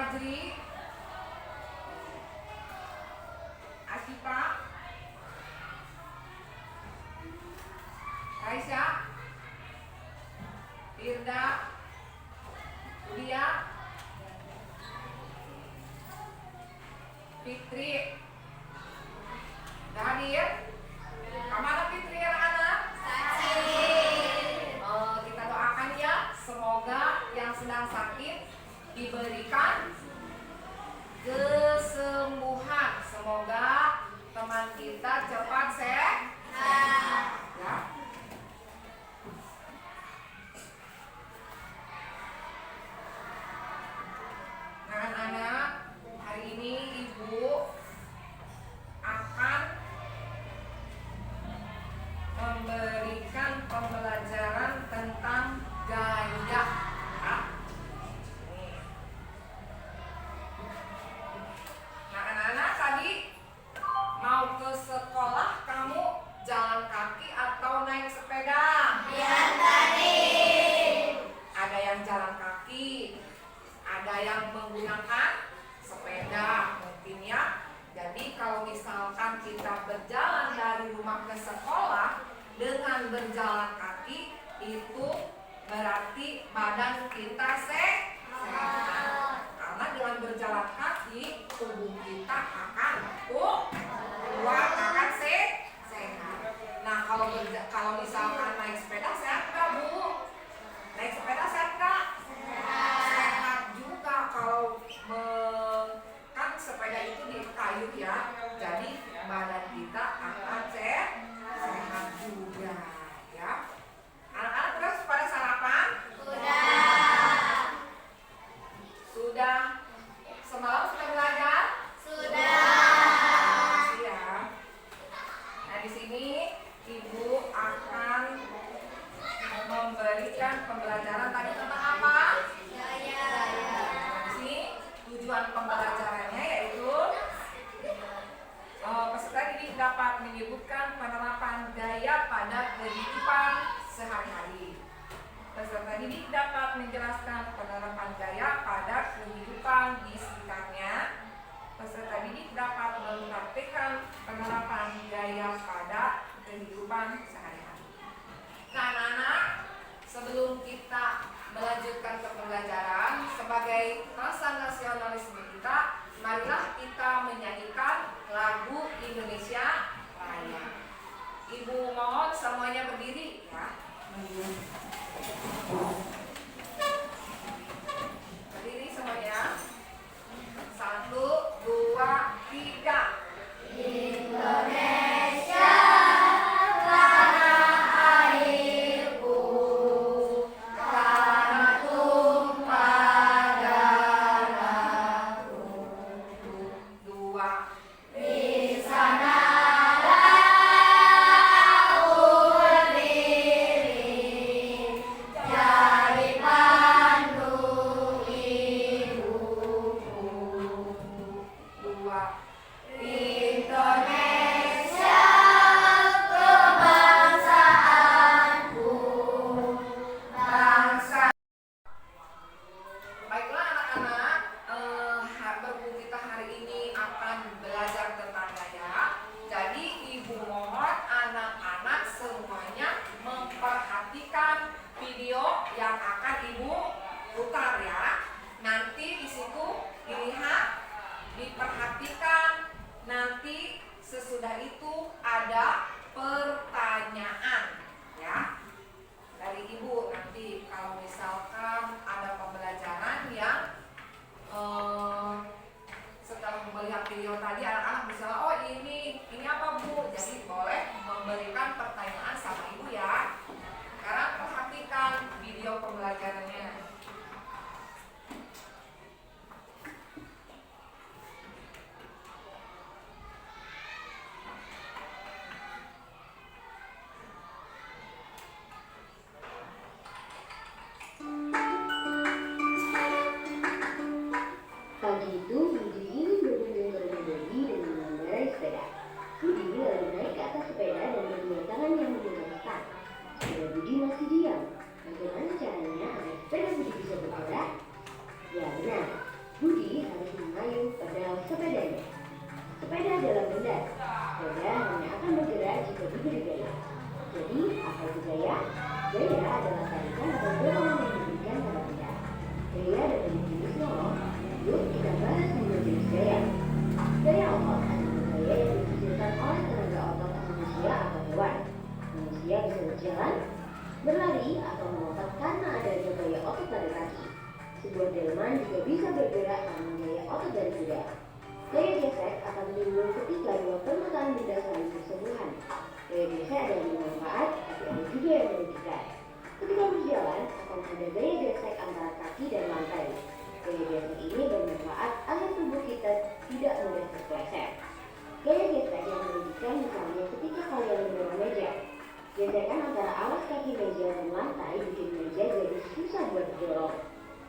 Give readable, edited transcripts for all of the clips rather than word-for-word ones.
Fajri, Asifa, Aisyah, Firda, Budia, Fitri. Udah hadir? Kemana Fitri anak-anak? Kita doakan ya, semoga yang sedang sakit diberikan kesembuhan. Semoga teman kita cepat sehat. Ya. Nah, anak-anak, hari ini Ibu akan memberikan pembelajaran tentang gaya. Nah, anak-anak, tadi mau ke sekolah kamu jalan kaki atau naik sepeda? Jalan kaki. Ada yang jalan kaki, ada yang menggunakan sepeda mungkin ya. Jadi kalau misalkan kita berjalan dari rumah ke sekolah dengan berjalan kaki, itu berarti badan kita sehat. Karena dengan berjalan kaki tubuh kita akan kuat, akan sehat. Nah, kalau misalkan naik sepeda sehat nggak Bu? Naik sepeda sehat nggak? Sehat juga. Kalau kan sepeda itu di kayu ya, jadi badan kita akan sehat juga ya. Anak-anak terus pada sarapan? Sudah. Semalam sudah belajar? Ya. Nah, di sini Ibu akan memberikan pembelajaran tadi tentang apa? Gaya. Di sini tujuan pembelajarannya yaitu peserta didik dapat menyebutkan penerapan gaya pada kehidupan sehari-hari. Peserta didik dapat menjelaskan penerapan gaya pada kehidupan di sekitarnya. Peserta didik dapat mempraktikkan penerapan gaya pada kehidupan sehari-hari. Nah, anak-anak, sebelum kita melanjutkan ke pembelajaran sebagai rasa nasionalisme kita, marilah kita menyanyikan lagu Indonesia Raya. Ibu mohon semuanya berdiri ya. Berdiri semuanya. 1, 2, 3. Indonesia tanah airku, tanah tumpah darahku. 2. Di sanalah aku berdiri, jadi pandu hidupku. 2. Indonesia kebangsaanku, bangsa. Baiklah anak-anak, berguru kita hari ini akan belajar tentang gaya. Jadi Ibu mohon anak-anak semuanya memperhatikan video yang akan Ibu putar ya. Nanti di situ dilihat, diperhatikan. Nanti sesudah itu ada pertanyaan ya dari Ibu. Nanti kalau misalkan ada pembelajaran yang setelah melihat video tadi anak-anak bisa, oh ini apa Bu? Jadi boleh memberikan pertanyaan sama Ibu ya. Sekarang perhatikan video pembelajarannya. Gaya adalah tarikan atau dorongan yang diberikan pada benda. Gaya ada banyak jenisnya loh. Yuk kita bahas 2 jenis gaya. Gaya otot adalah gaya yang dihasilkan oleh tenaga otot manusia atau hewan. Manusia bisa berjalan, berlari, atau melompat karena adanya gaya otot pada kaki. Sebuah delman juga bisa bergerak karena gaya otot dari kuda. Gaya gesek akan timbul ketika 2 permukaan benda saling bersentuhan. Gaya gesek ada yang bermanfaat, tapi ada juga yang merugikan. Ketika berjalan, akan ada gaya gesek antara kaki dan lantai. Gaya gesek ini bermanfaat agar tubuh kita tidak mudah terpeleset. Gaya gesek yang merugikan misalnya ketika kalian mendorong meja. Gesekan antara alas kaki meja dan lantai bikin meja jadi susah buat didorong.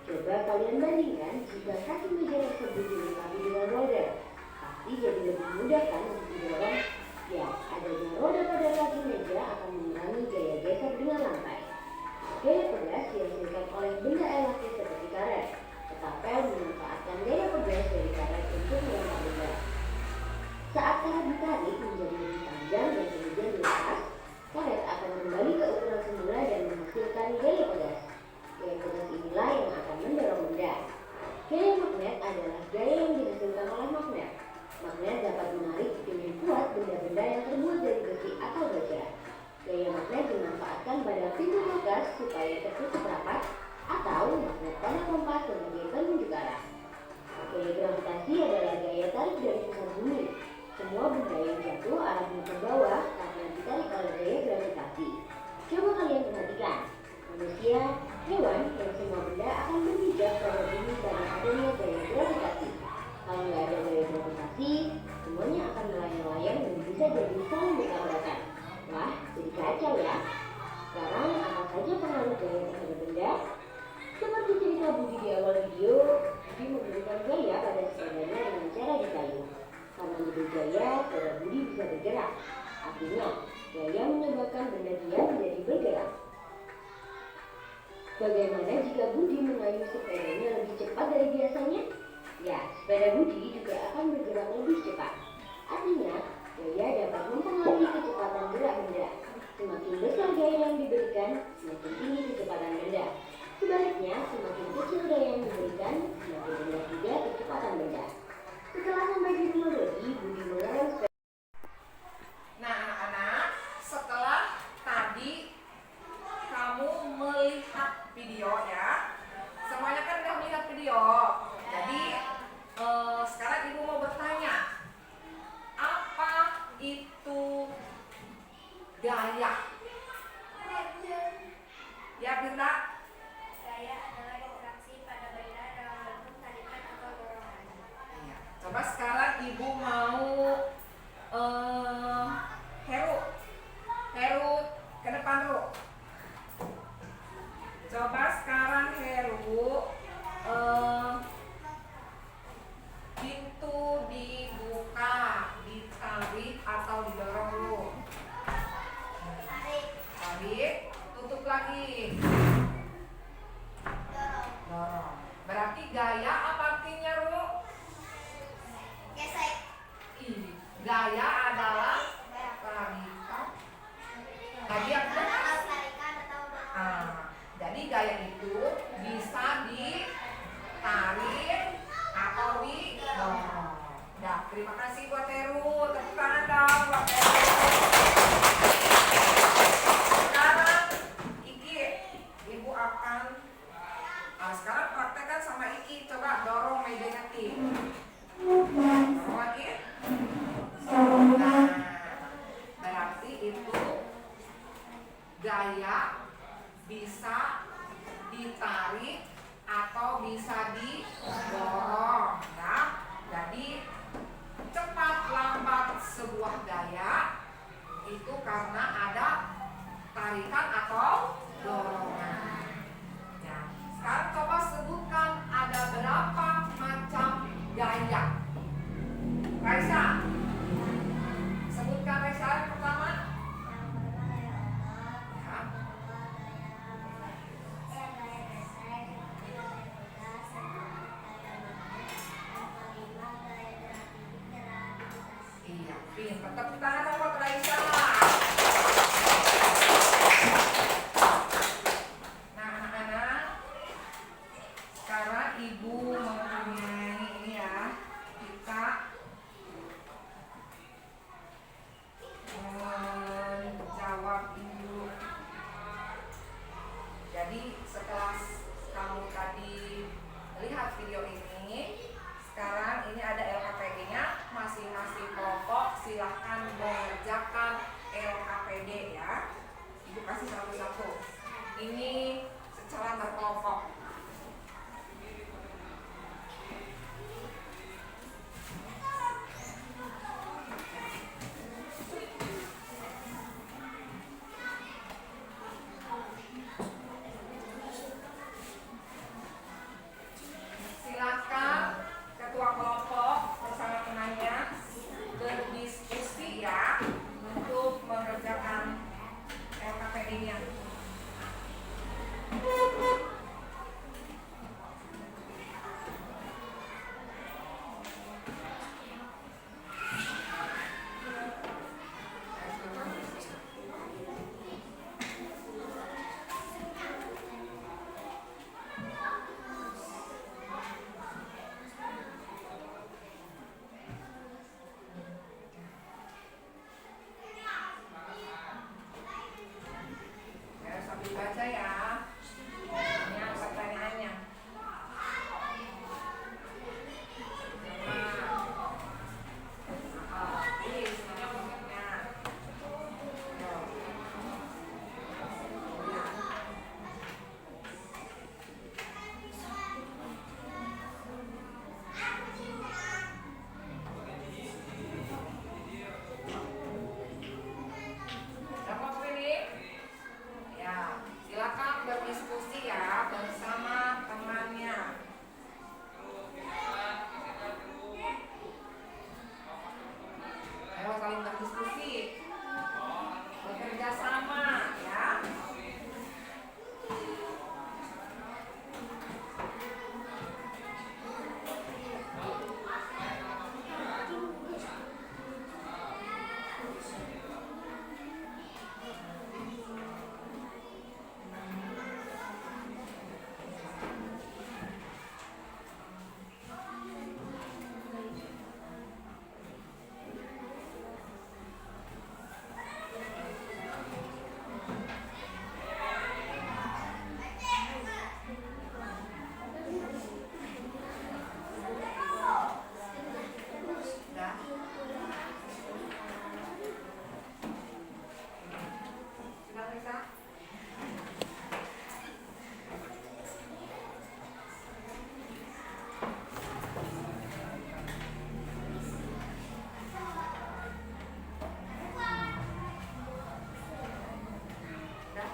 Coba kalian bandingkan jika kaki meja tersebut dilengkapi dengan roda. Pasti jadi lebih mudah kan untuk didorong? Ya, adanya roda pada kaki meja akan mengurangi gaya geser dengan lantai. Gaya pegas dihasilkan oleh benda elastis seperti karet. Ketapel memanfaatkan gaya pegas dari karet untuk mengangkat benda. Saat karet ditarik menjadi lebih panjang dan kemudian dilepas, karet akan kembali ke ukuran semula dan menghasilkan gaya pegas. Gaya pegas inilah yang akan mendorong benda. Gaya magnet adalah gaya yang dihasilkan oleh magnet. Magnet dapat menarik dengan kuat benda-benda yang terbuat dari besi atau baja. Gaya magnet dimanfaatkan pada pintu kulkas supaya tertutup rapat atau magnet pada kompas sebagai penunjuk arah. Gaya gravitasi adalah gaya tarik dari pusat bumi. Semua benda yang jatuh arahnya ke bawah karena ditarik oleh gaya gravitasi. Coba kalian perhatikan, manusia, hewan, dan semua benda akan berpijak pada bumi karena adanya gaya gravitasi. Kalau nggak ada gaya gravitasi, semuanya akan melayang-layang dan bisa jadi saling bertabrakan. Wah, jadi kacau ya. Sekarang apa saja pengaruh gaya terhadap benda? Seperti cerita Budi di awal video, Budi memberikan gaya pada sepedanya dengan cara dikayuh. Karena lebih gaya, sepeda Budi bisa bergerak. Artinya, gaya menyebabkan benda dia menjadi bergerak. Bagaimana jika Budi mengayuh sepedanya lebih cepat dari biasanya? Ya, sepeda Budi juga akan bergerak lebih cepat. Artinya, gaya dapat mempengaruhi kecepatan gerak benda. Semakin besar gaya yang diberikan, semakin tinggi kecepatan benda. Sebaliknya, semakin kecil gaya yang diberikan, semakin rendah juga kecepatan benda. Setelah sampai di rumah Budi mengerem sepeda. Nah anak-anak, setelah tadi kamu melihat video ya, semuanya kan udah melihat video. Jadi sekarang ibu mau bertanya, apa itu gaya? Ya Binta? Gaya adalah interaksi pada benda dalam bentuk tarikan atau dorongan. Iya. Coba sekarang ibu mau Heru ke depan Ru. Coba sekarang Heru pintu dibuka, ditarik atau didorong Ru? Tarik, tutup lagi. Dorong. Berarti gaya apa artinya Ru? Gesek. Gaya adalah tarikan. Gaya Tarikan atau dorongan. Jadi gaya itu bisa ditarik atau didorong. Nah, terima kasih buat Heru. Tepuk tangan dong buat Heru. Sekarang Iki, ibu akan sekarang praktekkan sama Iki. Coba dorong mejanya Ki. Dorong lagi. Nah, berarti itu gaya bisa ditarik atau bisa didorong ya. Jadi cepat lambat sebuah gaya itu karena ada tarikan atau dorongan ya. Sekarang coba sebutkan ada berapa macam gaya. Raisa, sebutkan Raisa yang pertama. Iya, pintar. Tepuk tangan buat Raisa. ini secara berkelompok. Silakan ketua kelompok bersama temannya berdiskusi ya untuk mengerjakan LKPD-nya. Ya, sambil baca ya. Ini pertanyaannya. Ini semuanya pokoknya. Dapat ini? Ya, silakan berdiskusi ya bersama temannya. Ayo saling berdiskusi, bekerja sama ya. Sudah. Sudah bisa? Sudah.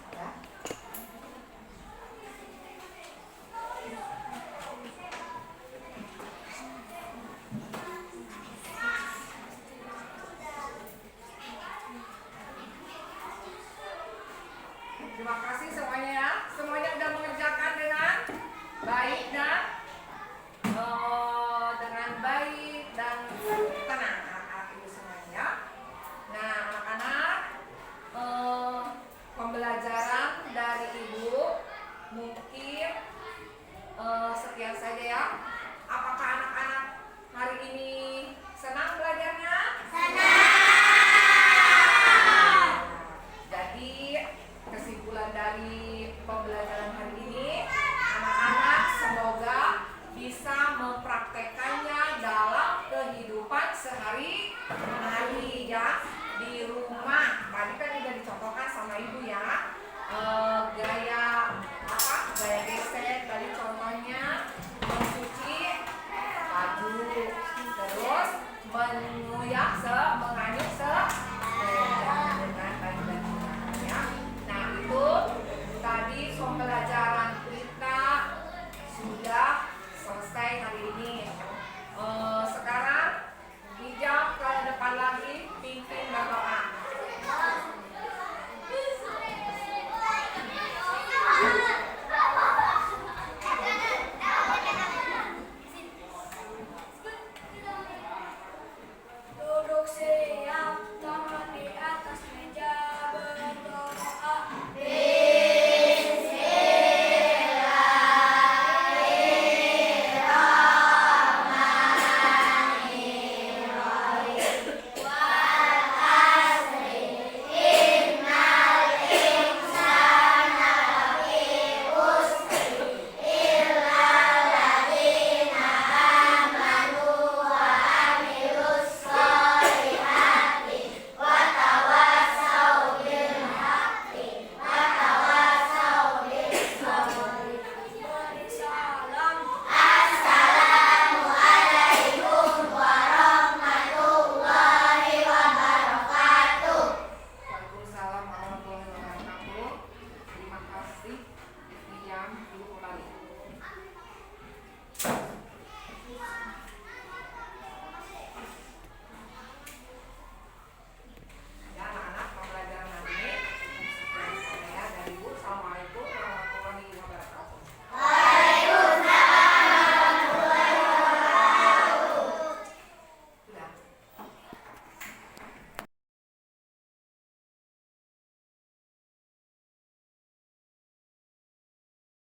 Sudah. Terima kasih semuanya ya. Semuanya sudah mengerjakan dengan baik dan tenang anak-anak itu semuanya. Nah, anak-anak, pembelajaran dari ibu mungkin sekian saja ya. Apakah anak-anak hari ini senang belajarnya? Jadi kesimpulan dari pembelajaran hari ini, anak-anak semoga bisa mempraktekannya dalam kehidupan sehari-hari ya di rumah. Tadi kan udah dicontohkan sama ibu ya. Gaya gesek tadi contohnya mencuci baju, terus menganyup sepeda dengan baik-baik ya. Nah, itu tadi pembelajaran kita sudah selesai hari ini. Sekarang hijab ke depan lagi, pimpin berdoa. dulu kembali.